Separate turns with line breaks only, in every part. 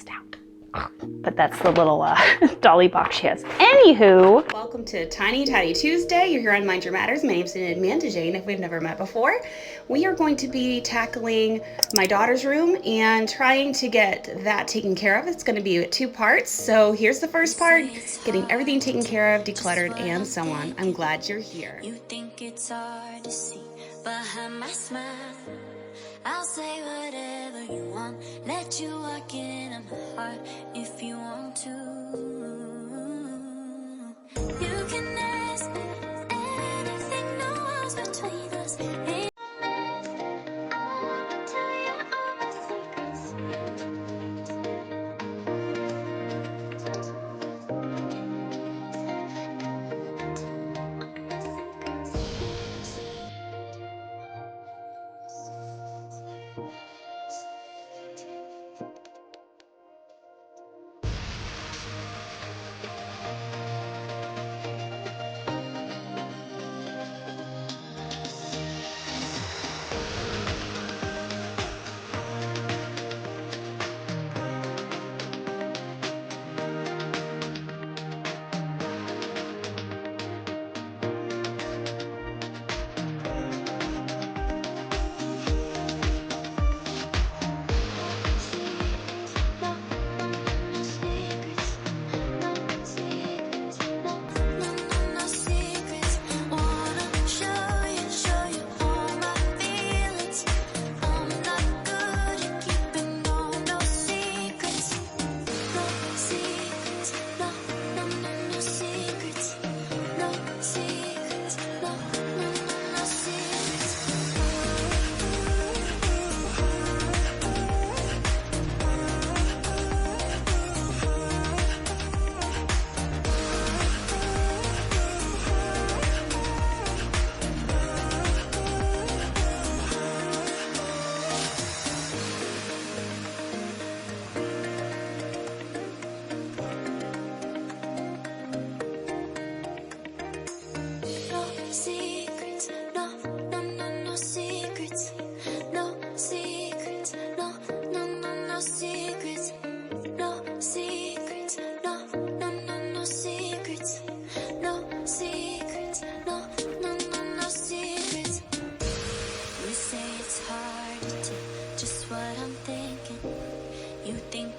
stout. But that's the little dolly box she has. Anywho, welcome to Tiny Tidy Tuesday. You're here on Mind Your Matters. My name's Amanda Jane. If we've never met before, we are going to be tackling my daughter's room and trying to get that taken care of. It's going to be 2 parts. So here's the first part, getting everything taken care of, decluttered, and so on. I'm glad you're here.
You think it's hard to see behind my smile. I'll say whatever you want, let you walk in on my heart if you want to. You can ask me anything, no walls between us. I'll tell you all my secrets.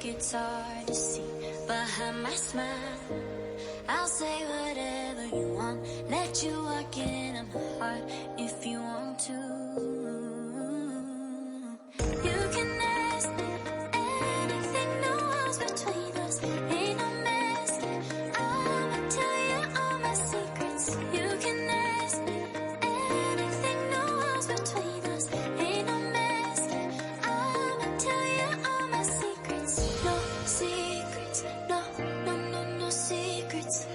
It's hard to see behind my smile. I'll say whatever you want, let you walk in on my heart if you want to. You can ask me anything, no walls between us, ain't no mess. I'ma tell you all my secrets. You can ask me anything, no walls between us, ain't no mess. I'ma tell you all my secrets. No secrets, no secrets.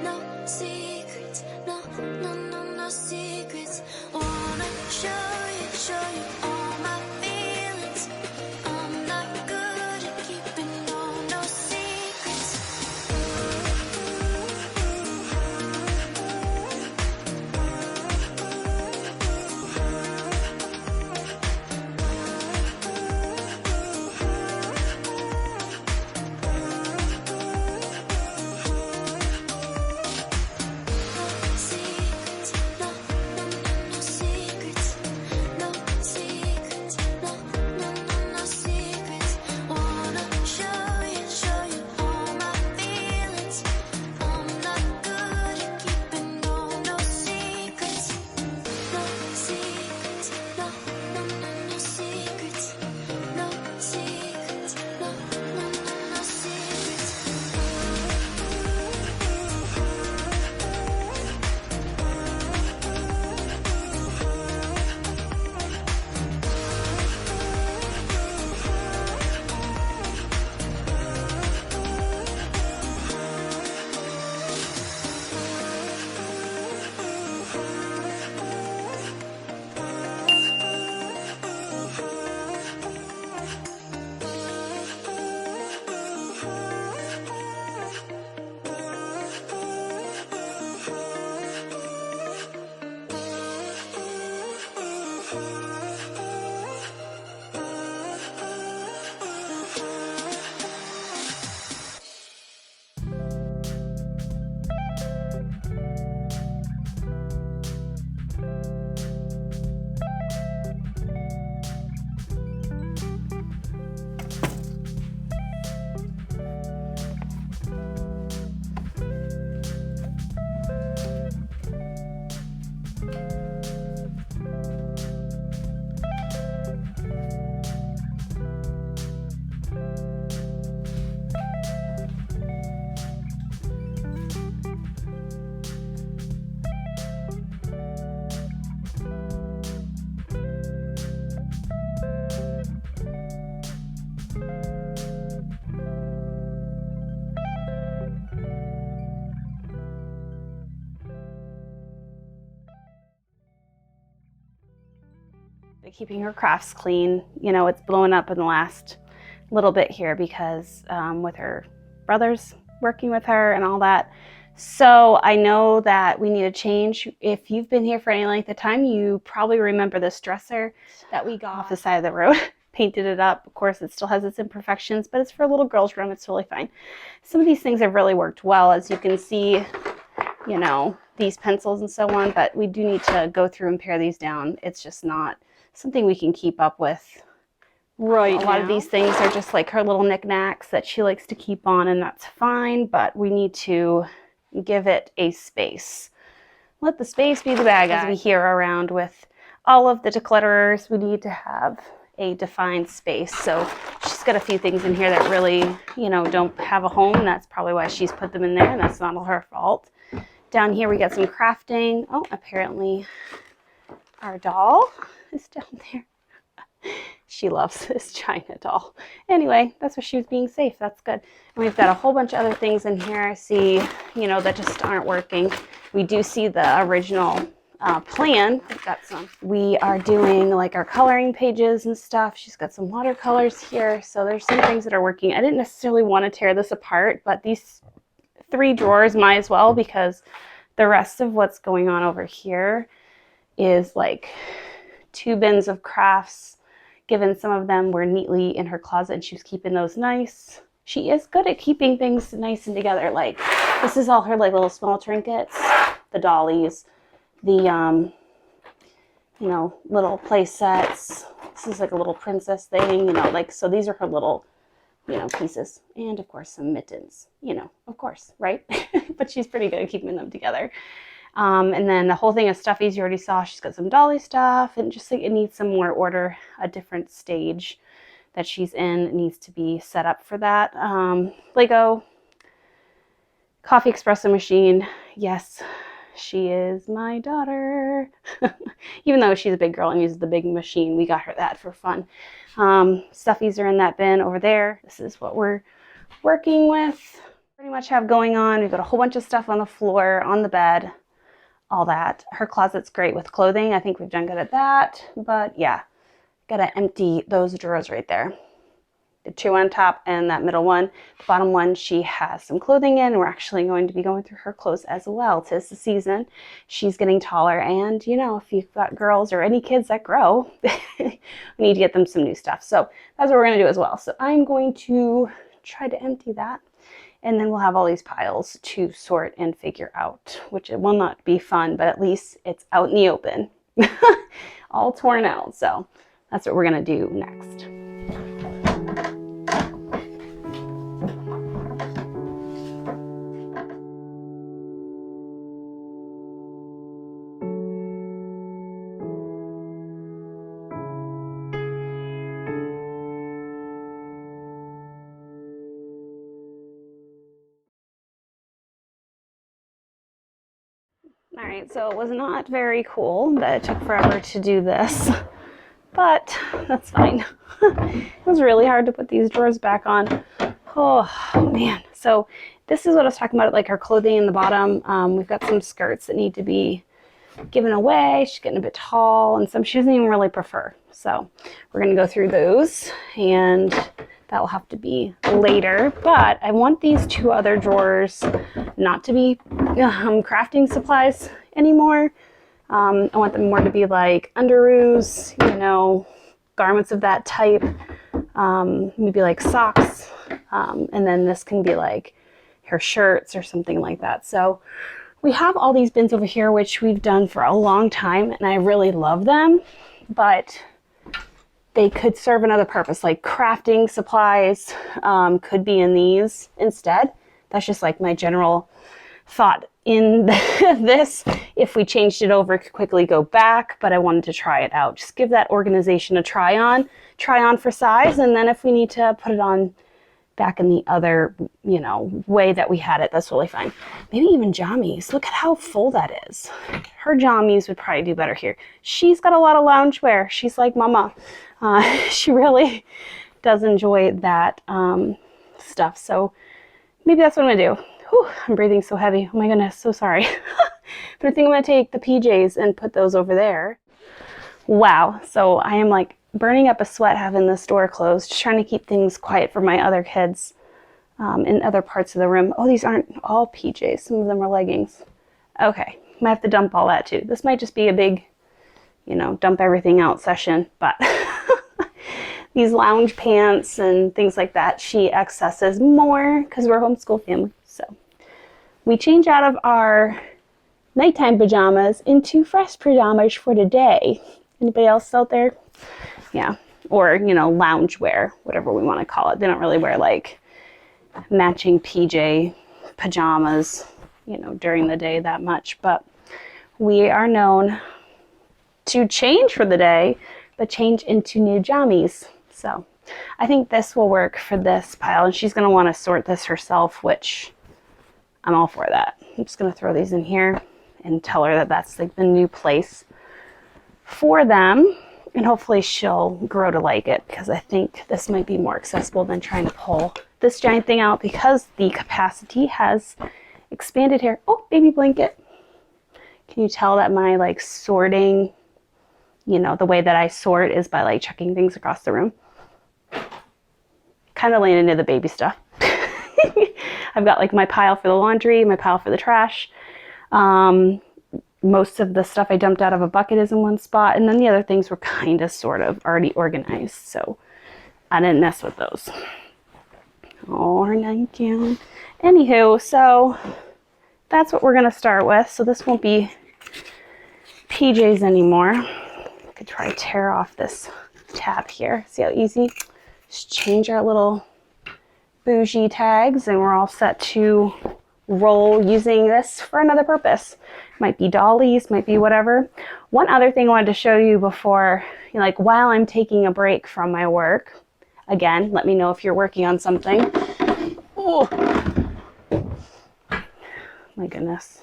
No secrets, no secrets. Wanna show
Keeping her crafts clean. You know, it's blown up in the last little bit here because with her brothers working with her and all that. So I know that we need a change. If you've been here for any length of time, you probably remember this dresser that we got off the side of the road. Painted it up. Of course, it still has its imperfections, but it's for a little girl's room. It's totally fine. Some of these things have really worked well, as you can see, you know, these pencils and so on, but we do need to go through and pare these down. It's just not something we can keep up with right now. A lot of these things are just like her little knickknacks that she likes to keep on, and that's fine, but we need to give it a space. Let the space be the bad guy. As we hear around with all of the declutterers, we need to have a defined space. So she's got a few things in here that really, you know, don't have a home. And that's probably why she's put them in there, and that's not all her fault. Down here we got some crafting. Oh, apparently our doll is down there. She loves this China doll. Anyway, that's where she was being safe. That's good. And we've got a whole bunch of other things in here. I see, you know, that just aren't working. We do see the original plan. We've got some. We are doing like our coloring pages and stuff. She's got some watercolors here. So there's some things that are working. I didn't necessarily want to tear this apart, but these 3 drawers might as well, because the rest of what's going on over here is like 2 bins of crafts. Given some of them were neatly in her closet and she was keeping those nice. She is good at keeping things nice and together. Like this is all her like little small trinkets, the dollies, the you know, little play sets. This is like a little princess thing, you know, like, so these are her little, you know, pieces. And of course some mittens, you know, of course, right? But she's pretty good at keeping them together. And then the whole thing of stuffies you already saw. She's got some dolly stuff, and just like it needs some more order. A different stage that she's in needs to be set up for that. Lego, coffee espresso machine. Yes, she is my daughter. Even though she's a big girl and uses the big machine, we got her that for fun. Stuffies are in that bin over there. This is what we're working with. Pretty much have going on. We've got a whole bunch of stuff on the floor, on the bed, all that. Her closet's great with clothing. I think we've done good at that. But yeah, gotta empty those drawers right there. The 2 on top and that middle one. The bottom one, she has some clothing in, and we're actually going to be going through her clothes as well. 'Tis the season. She's getting taller, and you know, if you've got girls or any kids that grow, we need to get them some new stuff. So that's what we're gonna do as well. So I'm going to try to empty that, and then we'll have all these piles to sort and figure out, which it will not be fun, but at least it's out in the open. All torn out. So that's what we're gonna do next. All right, so it was not very cool that it took forever to do this, but that's fine. It was really hard to put these drawers back on. Oh man. So this is what I was talking about, like her clothing in the bottom. We've got some skirts that need to be given away. She's getting a bit tall, and some she doesn't even really prefer. So we're gonna go through those, and that will have to be later. But I want these 2 other drawers not to be crafting supplies anymore. I want them more to be like underoos, you know, garments of that type, maybe like socks, and then this can be like her shirts or something like that. So we have all these bins over here, which we've done for a long time, and I really love them, but they could serve another purpose, like crafting supplies could be in these instead. That's just like my general thought in this. If we changed it over, it could quickly go back, but I wanted to try it out. Just give that organization a try on for size, and then if we need to put it on back in the other, you know, way that we had it, that's really fine. Maybe even jammies. Look at how full that is. Her jammies would probably do better here. She's got a lot of loungewear. She's like mama. She really does enjoy that stuff. So maybe that's what I'm gonna do. Whew, I'm breathing so heavy. Oh my goodness, so sorry. But I think I'm gonna take the PJs and put those over there. Wow. So I am like burning up a sweat having this door closed, just trying to keep things quiet for my other kids in other parts of the room. Oh, these aren't all PJs. Some of them are leggings. Okay. Might have to dump all that too. This might just be a big, dump everything out session, but these lounge pants and things like that, she accesses more because we're a homeschool family. So we change out of our nighttime pajamas into fresh pajamas for the day. Anybody else out there? Yeah. Or, lounge wear, whatever we want to call it. They don't really wear like matching PJ pajamas, during the day that much. But we are known to change for the day, but change into new jammies. So I think this will work for this pile. And she's going to want to sort this herself, which I'm all for that. I'm just going to throw these in here and tell her that that's like the new place for them. And hopefully she'll grow to like it, because I think this might be more accessible than trying to pull this giant thing out, because the capacity has expanded here. Oh, baby blanket. Can you tell that my like sorting, the way that I sort is by like chucking things across the room? Kind of laying into the baby stuff. I've got like my pile for the laundry, my pile for the trash. Most of the stuff I dumped out of a bucket is in one spot, and then the other things were kind of sort of already organized, so I didn't mess with those. Oh, her nightgown. Anywho, so that's what we're going to start with. So this won't be PJs anymore. I could try to tear off this tab here. See how easy? Just change our little bougie tags and we're all set to roll using this for another purpose. Might be dollies, might be whatever. One other thing I wanted to show you before, while I'm taking a break from my work. Again, let me know if you're working on something. Oh, my goodness.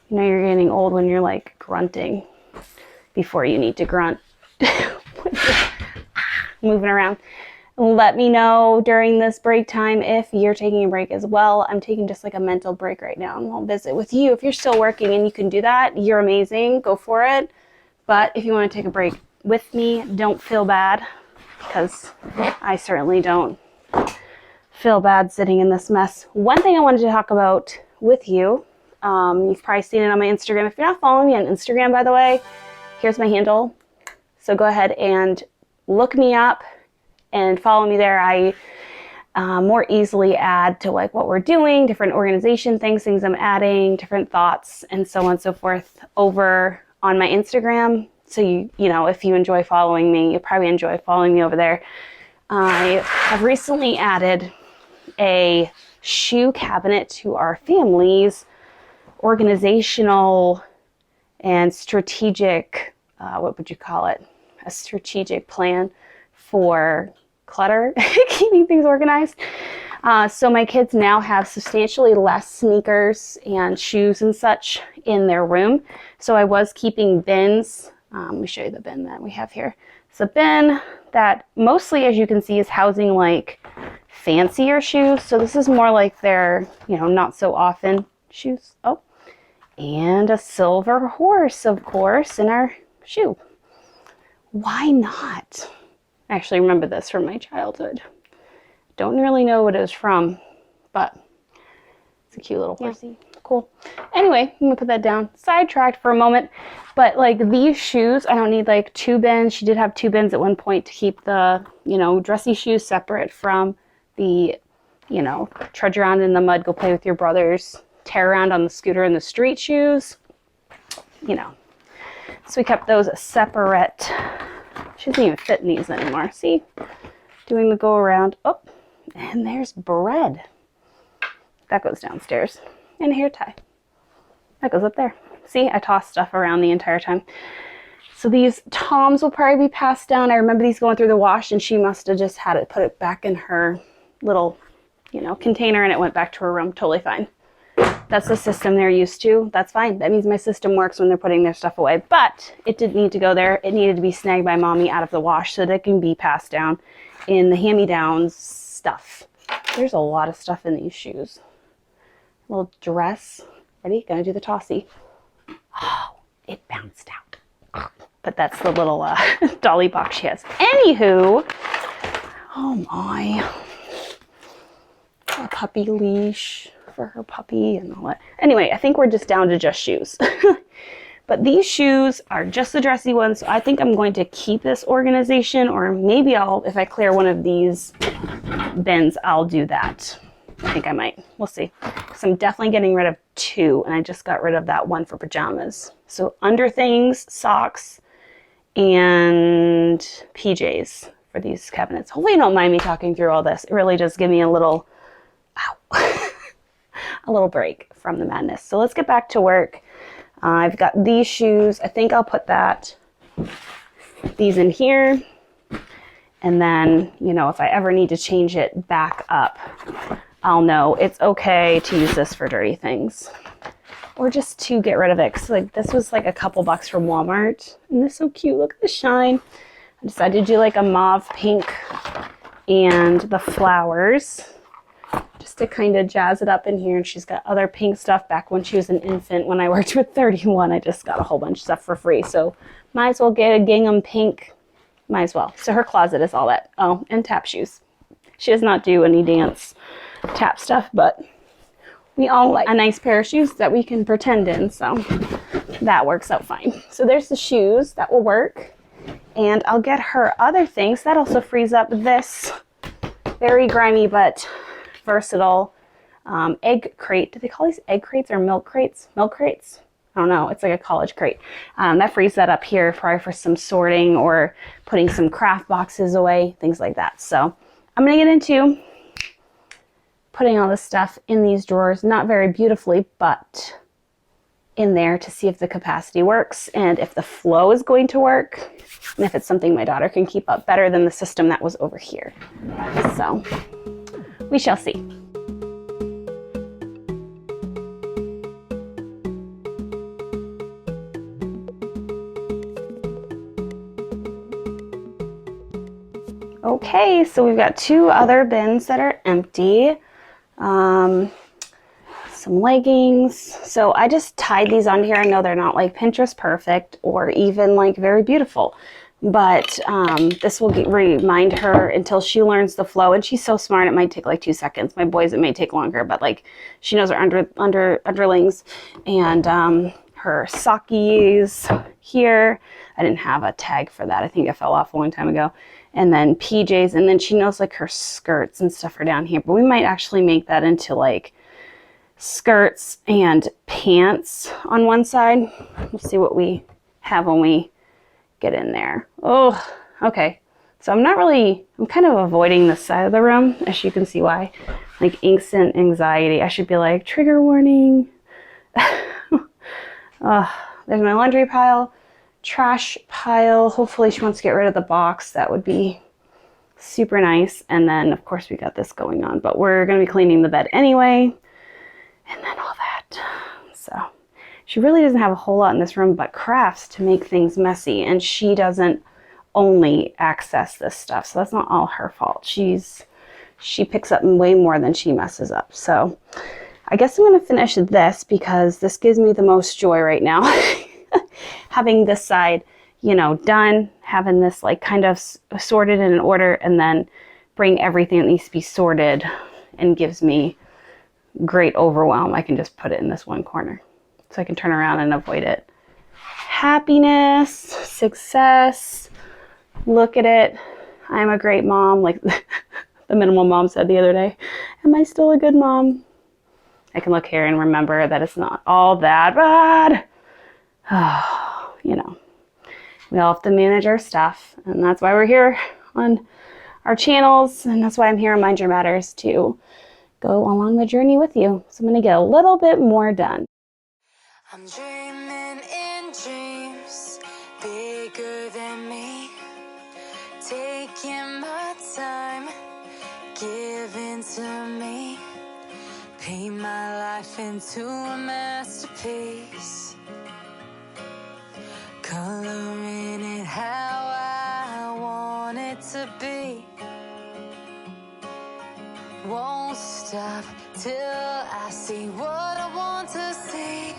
You're getting old when you're like grunting before you need to grunt. Moving around. Let me know during this break time if you're taking a break as well. I'm taking just like a mental break right now, and I'll visit with you. If you're still working and you can do that, you're amazing. Go for it. But if you want to take a break with me, don't feel bad, because I certainly don't feel bad sitting in this mess. One thing I wanted to talk about with you, you've probably seen it on my Instagram. If you're not following me on Instagram, by the way, here's my handle. So go ahead and look me up and follow me there. I more easily add to like what we're doing, different organization things I'm adding, different thoughts, and so on and so forth over on my Instagram. So if you enjoy following me, you probably enjoy following me over there. I have recently added a shoe cabinet to our family's organizational and strategic, what would you call it? A strategic plan for clutter, keeping things organized. So my kids now have substantially less sneakers and shoes and such in their room. So I was keeping bins. Let me show you the bin that we have here. It's a bin that mostly, as you can see, is housing like fancier shoes. So this is more like their, not so often shoes. Oh, and a silver horse, of course, in our shoe. Why not? I actually remember this from my childhood. Don't really know what it was from, but it's a cute little horsey. Yeah. Cool. Anyway, I'm gonna put that down. Sidetracked for a moment, but like these shoes, I don't need like two bins. She did have two bins at one point to keep the, dressy shoes separate from the, trudge around in the mud, go play with your brothers, tear around on the scooter in the street shoes, So we kept those separate. She doesn't even fit in these anymore. See? Doing the go around. Oh, and there's bread. That goes downstairs. And a hair tie. That goes up there. See, I tossed stuff around the entire time. So these Toms will probably be passed down. I remember these going through the wash, and she must have just had it, put it back in her little, container, and it went back to her room. Totally fine. That's the system they're used to. That's fine. That means my system works when they're putting their stuff away. But it didn't need to go there. It needed to be snagged by mommy out of the wash so that it can be passed down in the hand-me-downs stuff. There's a lot of stuff in these shoes. Little dress. Ready? Gonna do the tossy. Oh, it bounced out. but that's the little dolly box she has. Anywho, oh my, a puppy leash for her puppy and all that. Anyway, I think we're just down to just shoes. But these shoes are just the dressy ones, so I think I'm going to keep this organization, or maybe if I clear one of these bins, I'll do that. I think I might. We'll see. So I'm definitely getting rid of 2, and I just got rid of that one for pajamas. So under things, socks, and PJs for these cabinets. Hopefully you don't mind me talking through all this. It really does give me a little, ow, a little break from the madness. So let's get back to work. I've got these shoes. I think I'll put these in here. And then, you know, if I ever need to change it back up, I'll know it's okay to use this for dirty things. Or just to get rid of it. Cause like this was like a couple bucks from Walmart. And this is so cute. Look at the shine. I decided to do like a mauve pink and the flowers, just to kind of jazz it up in here. And she's got other pink stuff back when she was an infant. When I worked with 31, I just got a whole bunch of stuff for free. So might as well get a gingham pink. Might as well. So her closet is all that. Oh, and tap shoes. She does not do any dance tap stuff, but we all like a nice pair of shoes that we can pretend in. So that works out fine. So there's the shoes. That will work. And I'll get her other things. That also frees up this very grimy but versatile egg crate. Do they call these egg crates or milk crates? Milk crates? I don't know. It's like a college crate. That frees that up here probably for some sorting or putting some craft boxes away, things like that. So I'm going to get into putting all this stuff in these drawers, not very beautifully, but in there to see if the capacity works and if the flow is going to work and if it's something my daughter can keep up better than the system that was over here. So we shall see. Okay, so we've got 2 other bins that are empty. Some leggings. So I just tied these on here. I know they're not like Pinterest perfect or even like very beautiful, but this will remind her until she learns the flow. And she's so smart, it might take like 2 seconds. My boys, it may take longer, but like she knows her underlings. And her sockies here. I didn't have a tag for that. I think it fell off a long time ago. And then PJs, and then she knows like her skirts and stuff are down here. But we might actually make that into like skirts and pants on one side. We'll see what we have when we get in there. Oh, okay. So I'm kind of avoiding this side of the room, as you can see why. Like instant anxiety. I should be like, trigger warning. There's my laundry pile, trash pile. Hopefully she wants to get rid of the box. That would be super nice. And then of course we got this going on, but we're going to be cleaning the bed anyway. And then all that. So she really doesn't have a whole lot in this room but crafts to make things messy. And she doesn't only access this stuff. So that's not all her fault. She picks up way more than she messes up. So I guess I'm going to finish this because this gives me the most joy right now. Having this side, you know, done, having this like kind of sorted in an order, and then bring everything that needs to be sorted and gives me great overwhelm. I can just put it in this one corner so I can turn around and avoid it. Happiness, success, look at it. I'm a great mom, like the minimal mom said the other day. Am I still a good mom? I can look here and remember that it's not all that bad. Oh, you know, we all have to manage our stuff, and that's why we're here on our channels, and that's why I'm here on Mind Your Matters, to go along the journey with you. So I'm going to get a little bit more done.
I'm dreaming in dreams bigger than me, taking my time, giving to me, paint my life into a masterpiece, coloring it how I want it to be. Won't stop till I see what I want to see.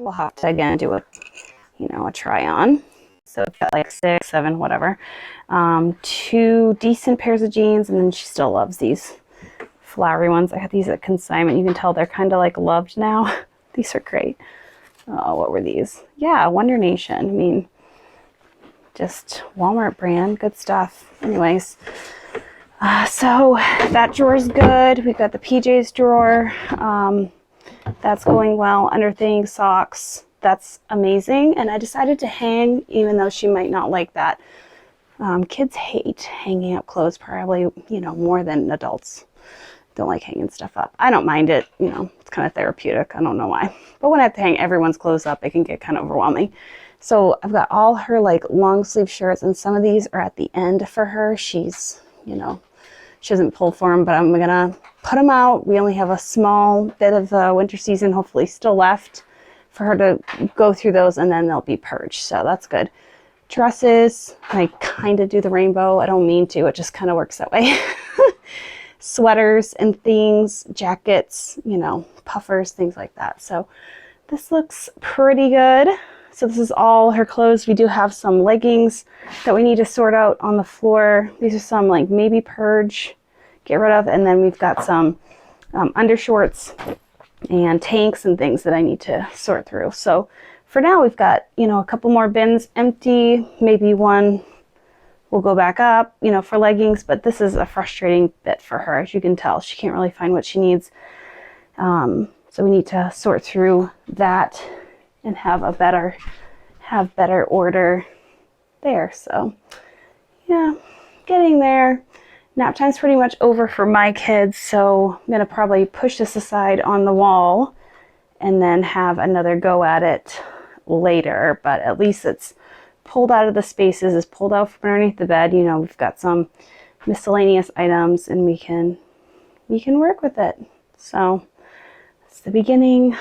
we'll have to again do a, you know, a try on. So we've got like 6, 7, whatever. 2 decent pairs of jeans, and then she still loves these flowery ones. I got these at consignment. You can tell they're kind of like loved now. These are great. Oh, what were these? Yeah, Wonder Nation. I mean, just Walmart brand, good stuff. Anyways, so that drawer's good. We've got the PJs drawer. That's going well. Underthings, socks. That's amazing. And I decided to hang, even though she might not like that. Kids hate hanging up clothes, probably, you know, more than adults. Don't like hanging stuff up. I don't mind it. You know, it's kind of therapeutic. I don't know why. But when I have to hang everyone's clothes up, it can get kind of overwhelming. So I've got all her like long sleeve shirts, and some of these are at the end for her. She's, you know, she doesn't pull for them, but I'm gonna put them out. We only have a small bit of the winter season, hopefully still left for her to go through those, and then they'll be purged. So that's good. Dresses, I kind of do the rainbow. I don't mean to, it just kind of works that way. Sweaters and things, jackets, you know, puffers, things like that. So this looks pretty good. So this is all her clothes. We do have some leggings that we need to sort out on the floor. These are some like maybe purge, get rid of. And then we've got some undershorts and tanks and things that I need to sort through. So for now, we've got, you know, a couple more bins empty, maybe one will go back up, you know, for leggings, but this is a frustrating bit for her. As you can tell, she can't really find what she needs. So we need to sort through that and have better order there. So yeah, getting there. Nap time's pretty much over for my kids, so I'm gonna probably push this aside on the wall and then have another go at it later, but at least it's pulled out of the spaces, is pulled out from underneath the bed. You know, we've got some miscellaneous items and we can work with it. So it's the beginning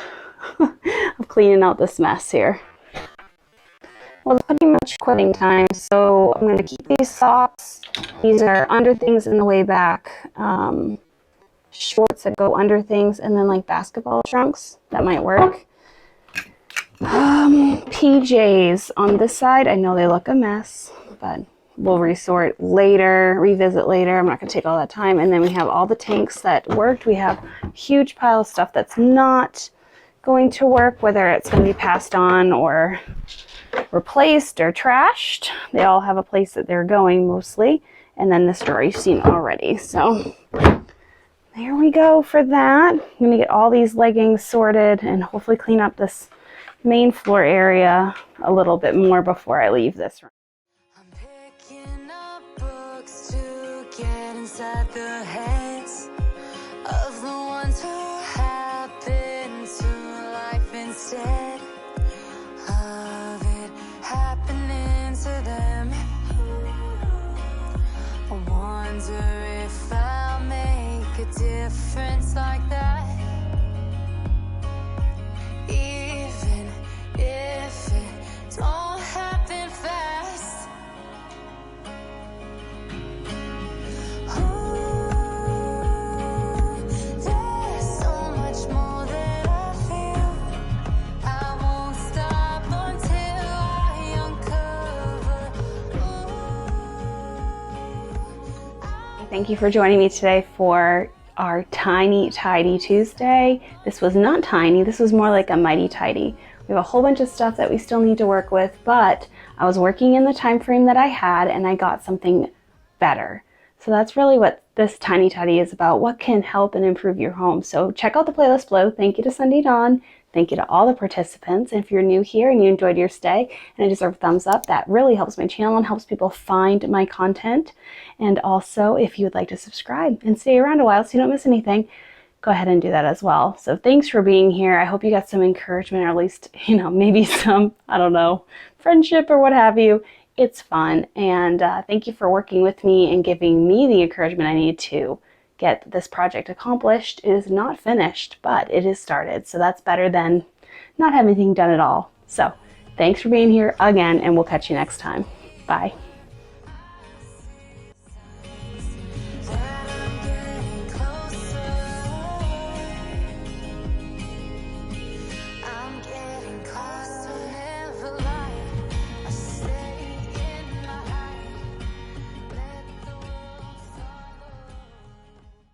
of cleaning out this mess here. Well, it's pretty much quitting time, so I'm going to keep these socks. These are under things in the way back. Shorts that go under things, and then like basketball trunks. That might work. PJs on this side. I know they look a mess, but we'll revisit later. I'm not going to take all that time. And then we have all the tanks that worked. We have a huge pile of stuff that's not going to work, whether it's going to be passed on or replaced or trashed. They all have a place that they're going mostly. And then this drawer you've seen already. So there we go for that. I'm going to get all these leggings sorted and hopefully clean up this main floor area a little bit more before I leave this room.
I'm picking up books to get inside the heads of the ones who happen to life instead of it happening to them. I wonder if I'll make a difference like that. Even if it don't happen fast. Ooh, there's so much more that I feel. I won't stop until I uncover. Ooh,
Thank you for joining me today for our Tiny Tidy Tuesday. This was not tiny, this was more like a mighty tidy. We have a whole bunch of stuff that we still need to work with, but I was working in the time frame that I had and I got something better. So that's really what this Tiny Tidy is about, what can help and improve your home. So check out the playlist below. Thank you to Sunday Dawn. Thank you to all the participants. And if you're new here and you enjoyed your stay and I deserve a thumbs up, that really helps my channel and helps people find my content. And also, if you would like to subscribe and stay around a while so you don't miss anything, go ahead and do that as well. So thanks for being here. I hope you got some encouragement, or at least, you know, maybe some, I don't know, friendship or what have you. It's fun. And thank you for working with me and giving me the encouragement I need to get this project accomplished. It is not finished, but it is started. So that's better than not having anything done at all. So thanks for being here again, and we'll catch you next time. Bye.